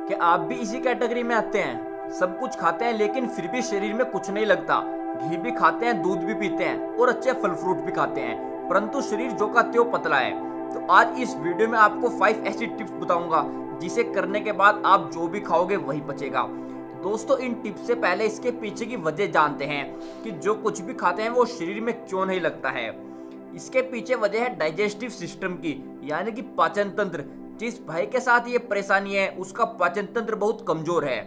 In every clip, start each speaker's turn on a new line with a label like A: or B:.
A: कि आप भी इसी कैटेगरी में आते हैं? सब कुछ खाते हैं लेकिन फिर भी शरीर में कुछ नहीं लगता। घी भी खाते हैं, दूध भी पीते हैं और अच्छे फल फ्रूट भी खाते हैं, परंतु शरीर जो का त्यों पतला है। तो आज इस वीडियो में आपको 5 ऐसी टिप्स बताऊंगा जिसे करने के बाद आप जो भी खाओगे वही पचेगा। दोस्तों, इन टिप्स से पहले इसके पीछे की वजह जानते हैं कि जो कुछ भी खाते हैं वो शरीर में क्यों नहीं लगता है। इसके पीछे वजह है डाइजेस्टिव सिस्टम की, यानी कि पाचन तंत्र। जिस भाई के साथ ये परेशानी है उसका पाचन तंत्र बहुत कमजोर है।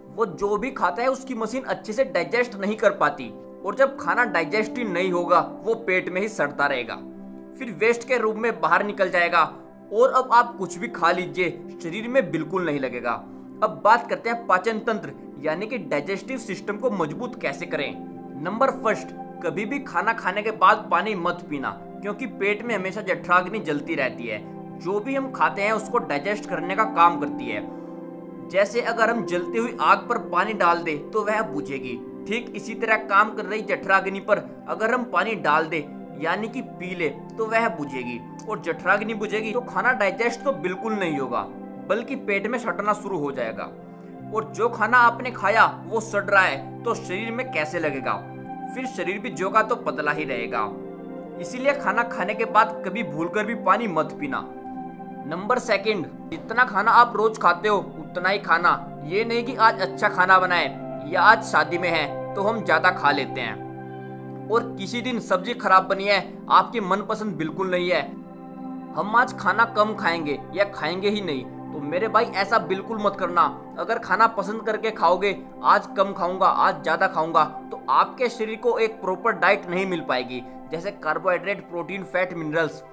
A: वो जो भी खाता है उसकी मशीन अच्छे से डाइजेस्ट नहीं कर पाती, और जब खाना डाइजेस्ट ही नहीं होगा वो पेट में ही सड़ता रहेगा, फिर वेस्ट के रूप में बाहर निकल जाएगा। और अब आप कुछ भी खा लीजिए, शरीर में बिल्कुल नहीं लगेगा। अब बात करते हैं पाचन तंत्र यानी कि डाइजेस्टिव सिस्टम को मजबूत कैसे करें। नंबर फर्स्ट, कभी भी खाना खाने के बाद पानी मत पीना, क्योंकि पेट में हमेशा जठराग्नि जलती रहती है। जो भी हम खाते हैं उसको डाइजेस्ट करने का काम करती है। जैसे अगर हम जलती हुई आग पर पानी डाल दे तो वह बुझेगी, ठीक इसी तरह काम कर रही जठराग्नि पर अगर हम पानी डाल दे यानी कि पी ले तो वह बुझेगी, और जठराग्नि बुझेगी तो खाना डाइजेस्ट तो बिल्कुल नहीं होगा, बल्कि पेट में सड़ना शुरू हो जाएगा। और जो खाना आपने खाया वो सड़ रहा है तो शरीर में कैसे लगेगा? फिर शरीर भी जो का तो पतला ही रहेगा। इसीलिए खाना खाने के बाद कभी भूलकर भी पानी मत पीना। नंबर सेकंड, जितना खाना आप रोज खाते हो उतना ही खाना। ये नहीं कि आज अच्छा खाना बनाए या आज शादी में है तो हम ज्यादा खा लेते हैं, और किसी दिन सब्जी खराब बनी है, आपकी मनपसंद बिल्कुल नहीं है, हम आज खाना कम खाएंगे या खाएंगे ही नहीं। तो मेरे भाई ऐसा बिल्कुल मत करना। अगर खाना पसंद करके खाओगे, आज कम खाऊंगा आज ज्यादा खाऊंगा, तो आपके शरीर को एक प्रॉपर डाइट नहीं मिल पाएगी, जैसे कार्बोहाइड्रेट, प्रोटीन, फैट, मिनरल्स,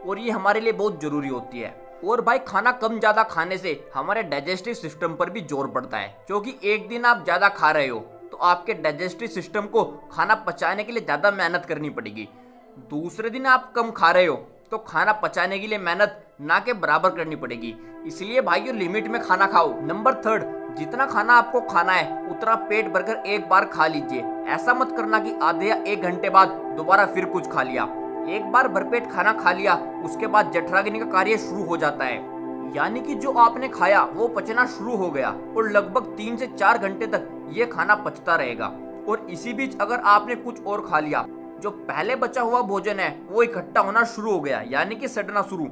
A: और ये हमारे लिए बहुत जरूरी होती है। और भाई खाना कम ज्यादा खाने से हमारे डाइजेस्टिव सिस्टम पर भी जोर पड़ता है, क्योंकि एक दिन आप ज्यादा खा रहे हो तो आपके डाइजेस्टिव सिस्टम को खाना पचाने के लिए ज्यादा मेहनत करनी पड़ेगी। दूसरे दिन आप कम खा रहे हो तो खाना पचाने के लिए मेहनत ना के बराबर करनी पड़ेगी। इसलिए भाइयों, लिमिट में खाना खाओ। नंबर थर्ड, जितना खाना आपको खाना है उतना पेट भरकर एक बार खा लीजिए। ऐसा मत करना कि आधे या 1 घंटे बाद दोबारा फिर कुछ खा लिया। एक बार भरपेट खाना खा लिया उसके बाद जठराग्नि का कार्य शुरू हो जाता है, यानी कि जो आपने खाया वो पचना शुरू हो गया, और लगभग 3 से 4 घंटे तक ये खाना पचता रहेगा। और इसी बीच अगर आपने कुछ और खा लिया, जो पहले बचा हुआ भोजन है वो इकट्ठा होना शुरू हो गया, यानी कि सड़ना शुरू।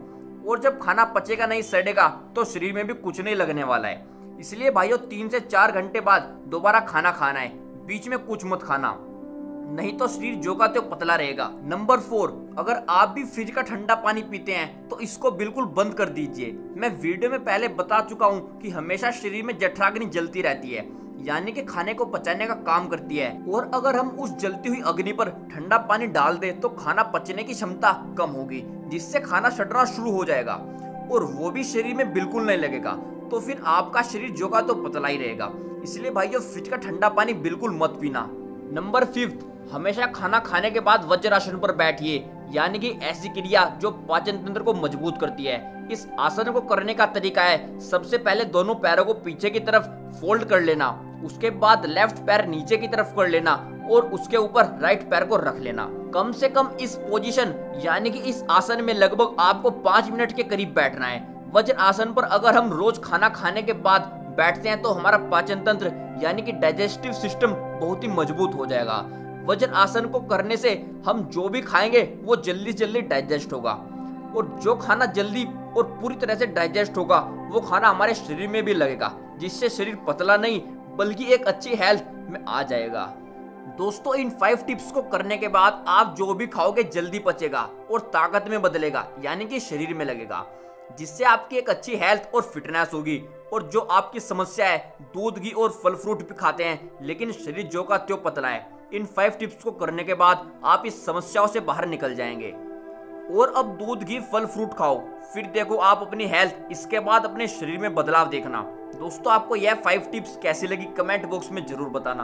A: और जब खाना पचेगा नहीं, सड़ेगा, तो शरीर में भी कुछ नहीं लगने वाला है। इसलिए भाइयों, 3 से 4 घंटे बाद दोबारा खाना खाना है, बीच में कुछ मत खाना, नहीं तो शरीर जो का त्यों पतला रहेगा। नंबर 4, अगर आप भी फ्रिज का ठंडा पानी पीते हैं तो इसको बिल्कुल बंद कर दीजिए। मैं वीडियो में पहले बता चुका हूँ कि हमेशा शरीर में जठराग्नि जलती रहती है, यानी कि खाने को पचाने का काम करती है। और अगर हम उस जलती हुई अग्नि पर ठंडा पानी डाल दे तो खाना पचने की क्षमता कम होगी, जिससे खाना सड़ना शुरू हो जाएगा, और वो भी शरीर में बिल्कुल नहीं लगेगा। तो फिर आपका शरीर जो का तो पतला ही रहेगा। इसलिए भाइयों, फ्रिज का ठंडा पानी बिल्कुल मत पीना। नंबर 5, हमेशा खाना खाने के बाद वज्रासन पर बैठिए, यानी कि ऐसी क्रिया जो पाचन तंत्र को मजबूत करती है। इस आसन को करने का तरीका है, सबसे पहले दोनों पैरों को पीछे की तरफ फोल्ड कर लेना, उसके बाद लेफ्ट पैर नीचे की तरफ कर लेना, और उसके ऊपर राइट पैर को रख लेना। कम से कम इस पोजीशन यानी कि इस आसन में लगभग आपको 5 मिनट के करीब बैठना है। वज्र आसन पर अगर हम रोज खाना खाने के बाद बैठते हैं तो हमारा पाचन तंत्र यानी कि डाइजेस्टिव सिस्टम बहुत ही मजबूत हो जाएगा। वजन आसन को करने से हम जो भी खाएंगे वो जल्दी जल्दी डाइजेस्ट होगा, और जो खाना जल्दी और पूरी तरह से डाइजेस्ट होगा वो खाना हमारे शरीर में भी लगेगा, जिससे शरीर पतला नहीं बल्कि एक अच्छी हेल्थ में आ जाएगा। दोस्तों, इन 5 टिप्स को करने के बाद आप जो भी खाओगे जल्दी पचेगा और ताकत में बदलेगा, यानी कि शरीर में लगेगा, जिससे आपकी एक अच्छी हेल्थ और फिटनेस होगी। और जो आपकी समस्या है, दूध, घी और फल फ्रूट भी खाते हैं लेकिन शरीर जो का त्यों पतला है, इन 5 टिप्स को करने के बाद आप इस समस्याओं से बाहर निकल जाएंगे। और अब दूध, घी, फल फ्रूट खाओ, फिर देखो आप अपनी हेल्थ, इसके बाद अपने शरीर में बदलाव देखना। दोस्तों, आपको यह 5 टिप्स कैसी लगी कमेंट बॉक्स में जरूर बताना।